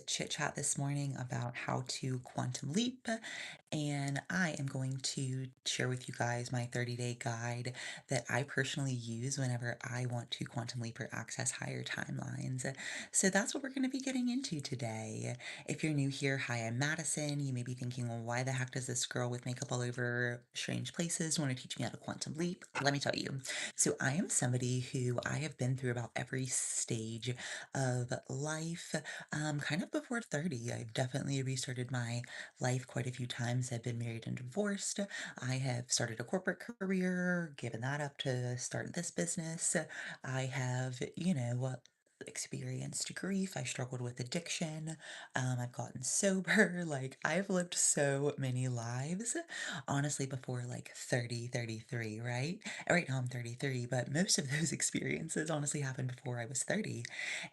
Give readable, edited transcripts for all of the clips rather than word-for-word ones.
chit chat this morning about how to quantum leap, and I am going to share with you guys my 30-day guide that I personally use whenever I want to quantum leap or access higher timelines. So that's what we're going to be getting into today. If you're new here, hi, I'm Madison. You may be thinking, well, why the heck does this girl with makeup all over strange places want to teach me how to quantum leap? Let me tell you. So I am somebody who I have been through about every stage of life, kind of before 30. I've definitely restarted my life quite a few times. I've been married and divorced. I have started a corporate career, given that up to start this business. I have, experienced grief. I struggled with addiction. I've gotten sober. Like, I've lived so many lives, honestly, before like 30, 33, right? Right now I'm 33, but most of those experiences honestly happened before I was 30.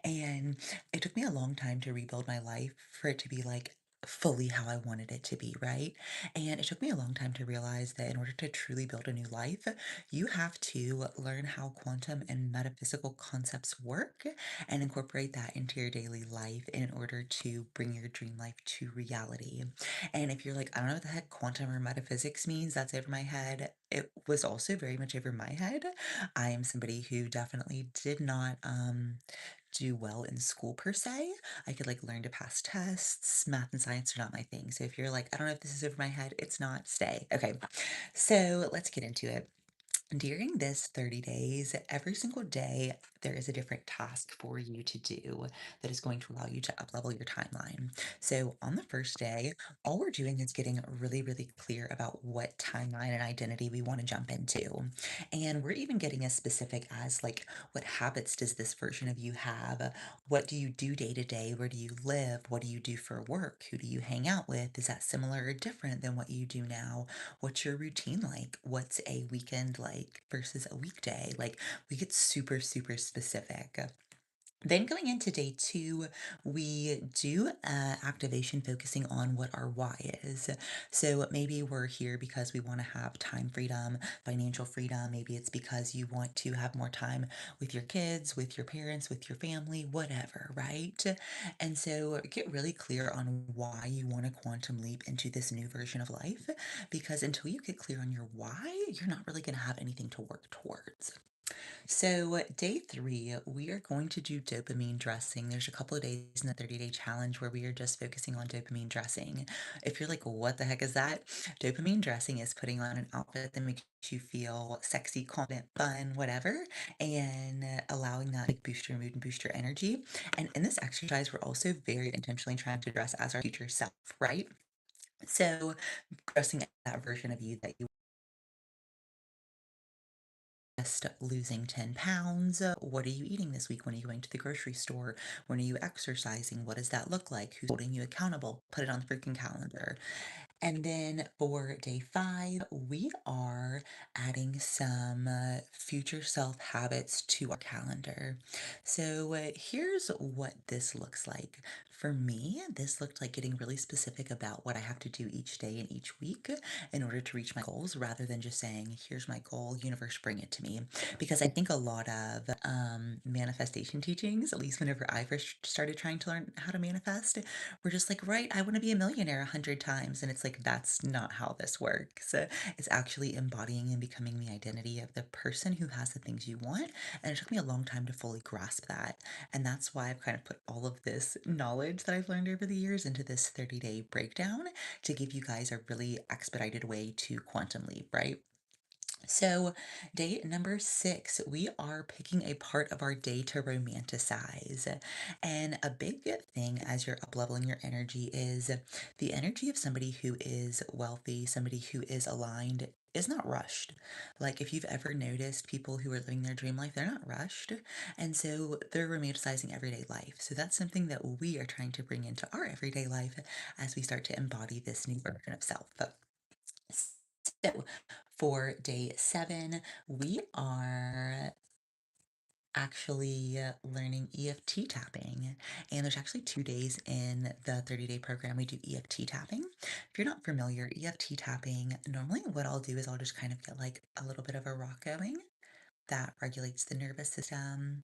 And it took me a long time to rebuild my life for it to be like fully how I wanted it to be, right? And it took me a long time to realize that in order to truly build a new life, you have to learn how quantum and metaphysical concepts work and incorporate that into your daily life in order to bring your dream life to reality. And if you're like, I don't know what the heck quantum or metaphysics means, that's over my head. It was also very much over my head. I am somebody who definitely did not do well in school per se. I could like learn to pass tests. Math and science are not my thing. So if you're like, I don't know if this is over my head, it's not, stay. Okay. So let's get into it. During this 30 days, every single day, there is a different task for you to do that is going to allow you to uplevel your timeline. So on the first day, all we're doing is getting really, really clear about what timeline and identity we want to jump into. And we're even getting as specific as like, what habits does this version of you have? What do you do day to day? Where do you live? What do you do for work? Who do you hang out with? Is that similar or different than what you do now? What's your routine like? What's a weekend like versus a weekday? Like, we get super, super specific. Then going into day two, we do activation focusing on what our why is. So maybe we're here because we want to have time freedom, financial freedom. Maybe it's because you want to have more time with your kids, with your parents, with your family, whatever, right? And so get really clear on why you want to quantum leap into this new version of life, because until you get clear on your why, you're not really going to have anything to work towards. So, day three, we are going to do dopamine dressing. There's a couple of days in the 30-day challenge where we are just focusing on dopamine dressing. If you're like, what the heck is that? Dopamine dressing is putting on an outfit that makes you feel sexy, confident, fun, whatever, and allowing that to like, boost your mood and boost your energy. And in this exercise, we're also very intentionally trying to dress as our future self, right? So, dressing as that version of you that you just losing 10 pounds. What are you eating this week? When are you going to the grocery store? When are you exercising? What does that look like? Who's holding you accountable? Put it on the freaking calendar. And then for day five, we are adding some future self habits to our calendar. So here's what this looks like. For me, this looked like getting really specific about what I have to do each day and each week in order to reach my goals rather than just saying, here's my goal, universe, bring it to me. Because I think a lot of manifestation teachings, at least whenever I first started trying to learn how to manifest, we're just like, right, I want to be a millionaire 100 times. And it's like, that's not how this works. It's actually embodying and becoming the identity of the person who has the things you want. And it took me a long time to fully grasp that. And that's why I've kind of put all of this knowledge that I've learned over the years into this 30-day breakdown to give you guys a really expedited way to quantum leap, right? So, day number six, we are picking a part of our day to romanticize. And a big thing as you're upleveling your energy is the energy of somebody who is wealthy, somebody who is aligned. Is not rushed. Like, if you've ever noticed people who are living their dream life, they're not rushed. And so they're romanticizing everyday life. So, that's something that we are trying to bring into our everyday life as we start to embody this new version of self. So, for day seven, we are actually learning EFT tapping. And there's actually 2 days in the 30-day program we do EFT tapping. If you're not familiar, EFT tapping, normally what I'll do is I'll just kind of get like a little bit of a rock going that regulates the nervous system.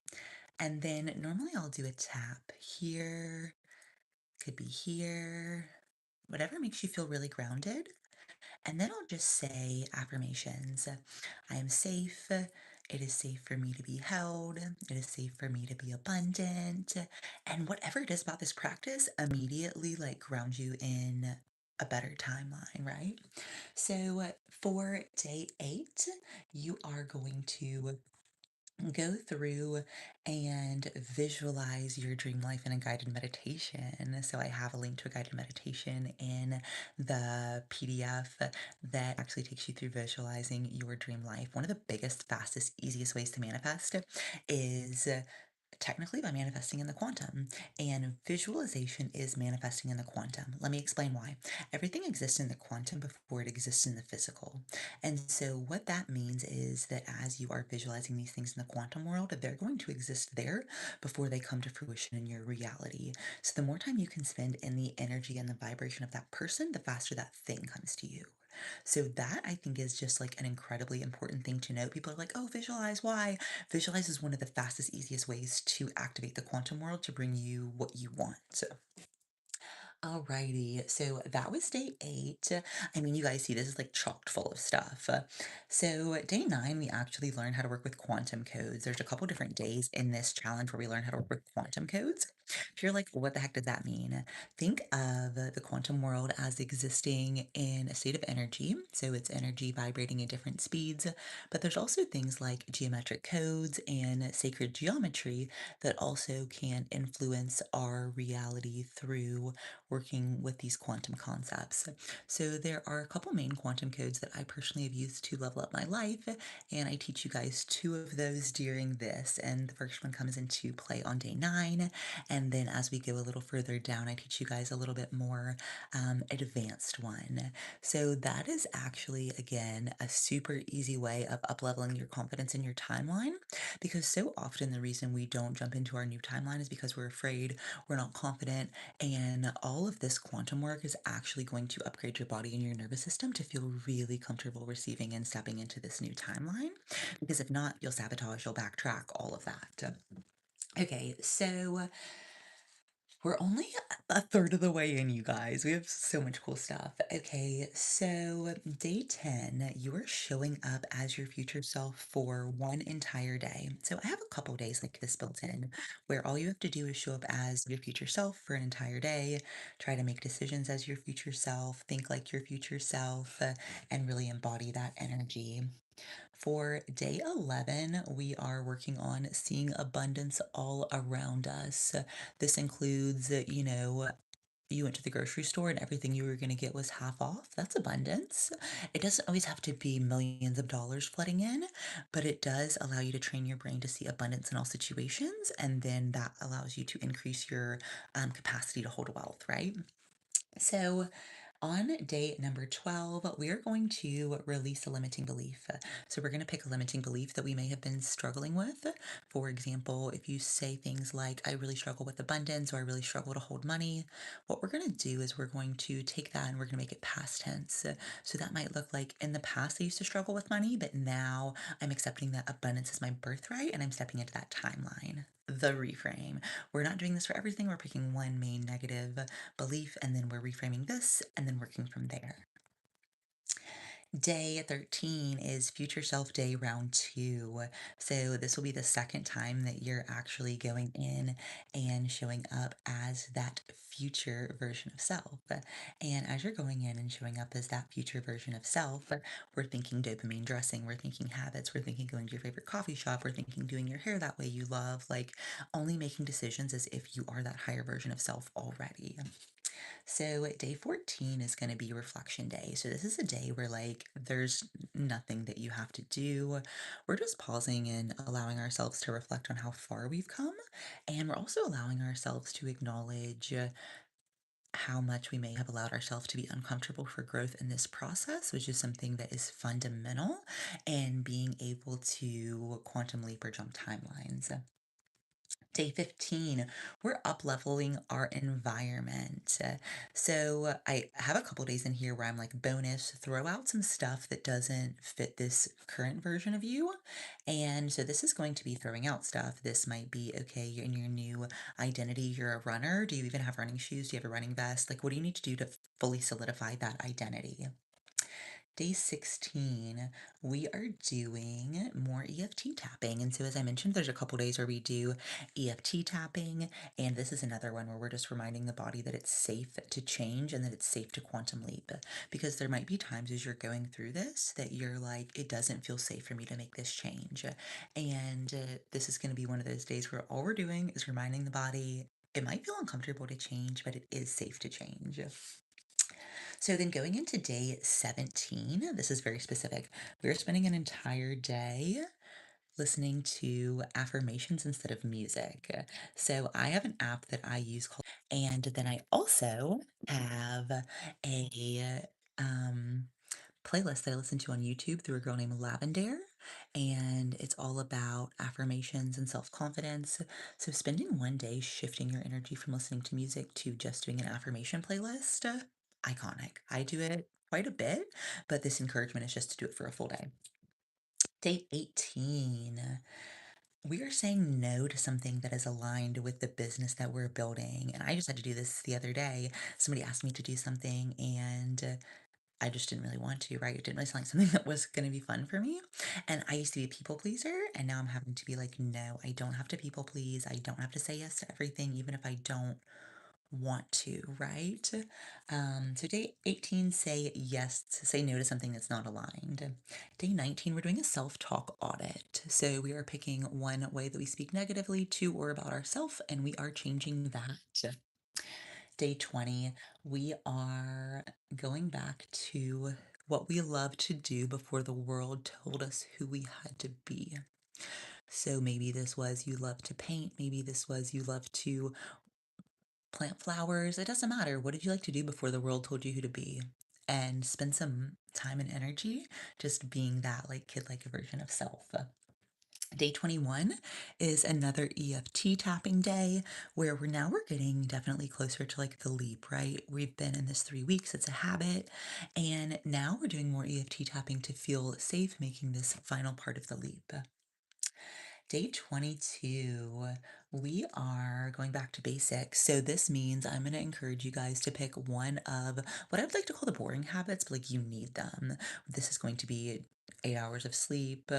And then normally I'll do a tap here could be here, whatever makes you feel really grounded. And then I'll just say affirmations. I am safe. It is safe for me to be held. It is safe for me to be abundant. And whatever it is about this practice immediately like grounds you in a better timeline, right? So for day 8, you are going to go through and visualize your dream life in a guided meditation. So I have a link to a guided meditation in the PDF that actually takes you through visualizing your dream life. One of the biggest, fastest, easiest ways to manifest is technically by manifesting in the quantum. And visualization is manifesting in the quantum. Let me explain why. Everything exists in the quantum before it exists in the physical. And so, what that means is that as you are visualizing these things in the quantum world, they're going to exist there before they come to fruition in your reality. So, the more time you can spend in the energy and the vibration of that person, the faster that thing comes to you. So that I think is just like an incredibly important thing to know. People are like, oh, visualize, why? Visualize is one of the fastest, easiest ways to activate the quantum world to bring you what you want. So alrighty, so that was day 8. I mean, you guys see this is like chocked full of stuff. So day 9, we actually learn how to work with quantum codes. There's a couple different days in this challenge where we learn how to work with quantum codes. If you're like, what the heck does that mean? Think of the quantum world as existing in a state of energy. So it's energy vibrating at different speeds, but there's also things like geometric codes and sacred geometry that also can influence our reality through working with these quantum concepts. So there are a couple main quantum codes that I personally have used to level up my life, and I teach you guys 2 of those during this. And the first one comes into play on day 9, and then as we go a little further down, I teach you guys a little bit more advanced one. So that is actually, again, a super easy way of up-leveling your confidence in your timeline, because so often the reason we don't jump into our new timeline is because we're afraid, we're not confident, and all of this quantum work is actually going to upgrade your body and your nervous system to feel really comfortable receiving and stepping into this new timeline. Because if not, you'll sabotage, you'll backtrack, all of that. Okay, so we're only a third of the way in, you guys. We have so much cool stuff. Okay, so day 10, you are showing up as your future self for one entire day. So I have a couple days like this built in where all you have to do is show up as your future self for an entire day, try to make decisions as your future self, think like your future self, and really embody that energy. For day 11, we are working on seeing abundance all around us. This includes, you went to the grocery store and everything you were going to get was half off. That's abundance. It doesn't always have to be millions of dollars flooding in, but it does allow you to train your brain to see abundance in all situations. And then that allows you to increase your capacity to hold wealth, right? So, on day number 12, we are going to release a limiting belief. So, we're going to pick a limiting belief that we may have been struggling with. For example, if you say things like, I really struggle with abundance or I really struggle to hold money, what we're going to do is we're going to take that and we're going to make it past tense. So, that might look like in the past, I used to struggle with money, but now I'm accepting that abundance is my birthright and I'm stepping into that timeline. The reframe. We're not doing this for everything, we're picking one main negative belief, and then we're reframing this and then working from there. Day 13 is Future Self Day Round 2. So, this will be the second time that you're actually going in and showing up as that future version of self. And as you're going in and showing up as that future version of self, we're thinking dopamine dressing, we're thinking habits, we're thinking going to your favorite coffee shop, we're thinking doing your hair that way you love, like only making decisions as if you are that higher version of self already. So day 14 is going to be reflection day. So this is a day where like there's nothing that you have to do. We're just pausing and allowing ourselves to reflect on how far we've come. And we're also allowing ourselves to acknowledge how much we may have allowed ourselves to be uncomfortable for growth in this process, which is something that is fundamental in being able to quantum leap or jump timelines. Day 15, we're up leveling our environment. So I have a couple days in here where I'm like, bonus, throw out some stuff that doesn't fit this current version of you. And so this is going to be throwing out stuff. This might be, okay, you're in your new identity, you're a runner. Do you even have running shoes? Do you have a running vest? Like, what do you need to do to fully solidify that identity? Day 16, we are doing more EFT tapping. And so, as I mentioned, there's a couple days where we do EFT tapping. And this is another one where we're just reminding the body that it's safe to change and that it's safe to quantum leap. Because there might be times as you're going through this that you're like, it doesn't feel safe for me to make this change. And this is going to be one of those days where all we're doing is reminding the body it might feel uncomfortable to change, but it is safe to change. So then going into day 17, this is very specific. We're spending an entire day listening to affirmations instead of music. So I have an app that I use called, and then I also have a um, playlist that I listen to on YouTube through a girl named Lavender, and it's all about affirmations and self-confidence. So spending one day shifting your energy from listening to music to just doing an affirmation playlist, iconic. I do it quite a bit, but this encouragement is just to do it for a full day. Day 18. We are saying no to something that is aligned with the business that we're building. And I just had to do this the other day. Somebody asked me to do something, and I just didn't really want to, right? It didn't really sound like something that was going to be fun for me. And I used to be a people pleaser, and now I'm having to be like, no, I don't have to people please. I don't have to say yes to everything, even if I don't want to, right? So day 18, say yes, say no to something that's not aligned. Day 19, we're doing a self-talk audit. So we are picking one way that we speak negatively to or about ourselves, and we are changing that. Day 20, we are going back to what we loved to do before the world told us who we had to be. So maybe this was you love to paint, maybe this was you love to plant flowers. It doesn't matter. What did you like to do before the world told you who to be? And spend some time and energy just being that like kid-like version of self. Day 21 is another EFT tapping day where we're getting definitely closer to like the leap, right? We've been in this 3 weeks, it's a habit. And now we're doing more EFT tapping to feel safe making this final part of the leap. Day 22, we are going back to basics. So this means I'm going to encourage you guys to pick one of what I would like to call the boring habits, but like you need them. This is going to be 8 hours of sleep,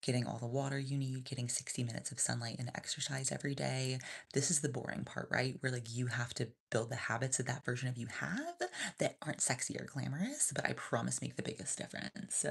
getting all the water you need, getting 60 minutes of sunlight and exercise every day. This is the boring part, right? Where like you have to build the habits that that version of you have that aren't sexy or glamorous, but I promise make the biggest difference.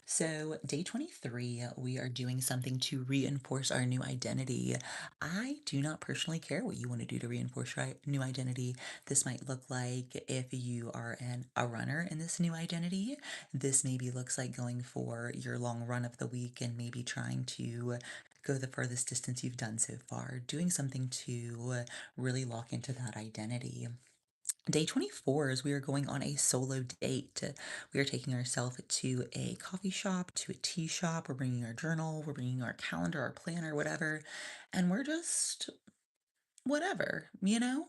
So, day 23, we are doing something to reinforce our new identity. I do not personally care what you want to do to reinforce your new identity. This might look like if you are a runner in this new identity, this maybe looks like going for your long run of the week and maybe trying to go the furthest distance you've done so far, doing something to really lock into that identity. Day 24 is we are going on a solo date. We are taking ourselves to a coffee shop, to a tea shop. We're bringing our journal, we're bringing our calendar, our planner, whatever. And we're just whatever, you know?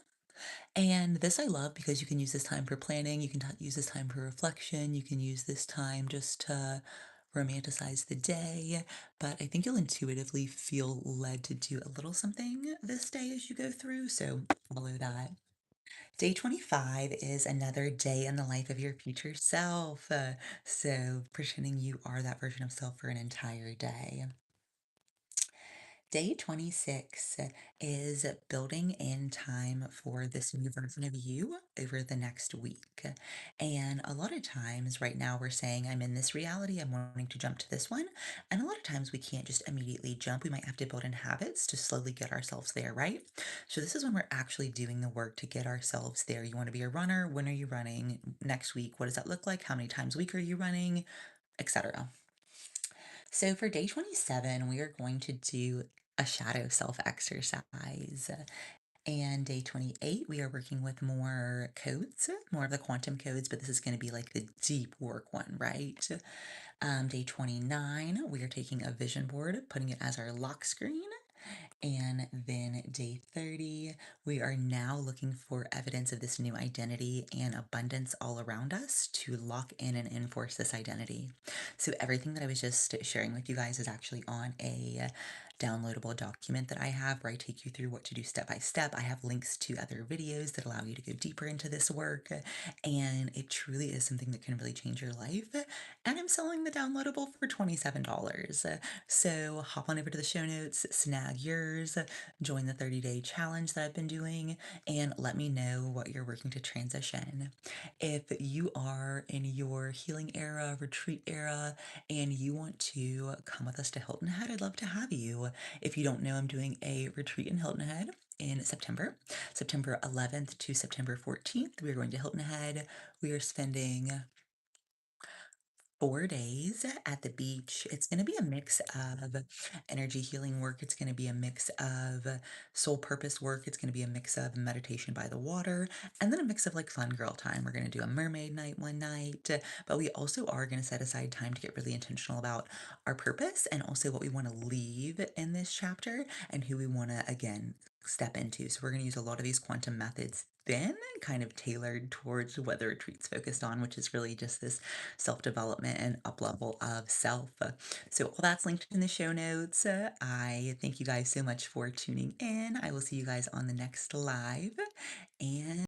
And this I love because you can use this time for planning, you can use this time for reflection, you can use this time just to romanticize the day. But I think you'll intuitively feel led to do a little something this day as you go through. So follow that. Day 25 is another day in the life of your future self. So, pretending you are that version of self for an entire day. Day 26 is building in time for this new version of you over the next week. And a lot of times, right now, we're saying, I'm in this reality, I'm wanting to jump to this one. And a lot of times, we can't just immediately jump. We might have to build in habits to slowly get ourselves there, right? So, this is when we're actually doing the work to get ourselves there. You want to be a runner? When are you running? Next week, what does that look like? How many times a week are you running? Etc. So for day 27, we are going to do a shadow self exercise. And day 28, we are working with more codes, more of the quantum codes, but this is going to be like the deep work one, right? Day 29, we are taking a vision board, putting it as our lock screen. And then day 30, we are now looking for evidence of this new identity and abundance all around us to lock in and enforce this identity. So everything that I was just sharing with you guys is actually on a downloadable document that I have where I take you through what to do step by step. I have links to other videos that allow you to go deeper into this work, and it truly is something that can really change your life. And I'm selling the downloadable for $27. So hop on over to the show notes, snag yours, join the 30-day challenge that I've been doing, and let me know what you're working to transition. If you are in your healing era, retreat era, and you want to come with us to Hilton Head, I'd love to have you. If you don't know, I'm doing a retreat in Hilton Head in September, September 11th to September 14th. We're going to Hilton Head. We are spending 4 days at the beach. It's going to be a mix of energy healing work. It's going to be a mix of soul purpose work. It's going to be a mix of meditation by the water, and then a mix of like fun girl time. We're going to do a mermaid night one night, but we also are going to set aside time to get really intentional about our purpose and also what we want to leave in this chapter and who we want to, again, step into. So we're going to use a lot of these quantum methods then kind of tailored towards what the retreat's focused on, which is really just this self-development and up level of self. So all that's linked in the show notes. I thank you guys so much for tuning in. I will see you guys on the next live, and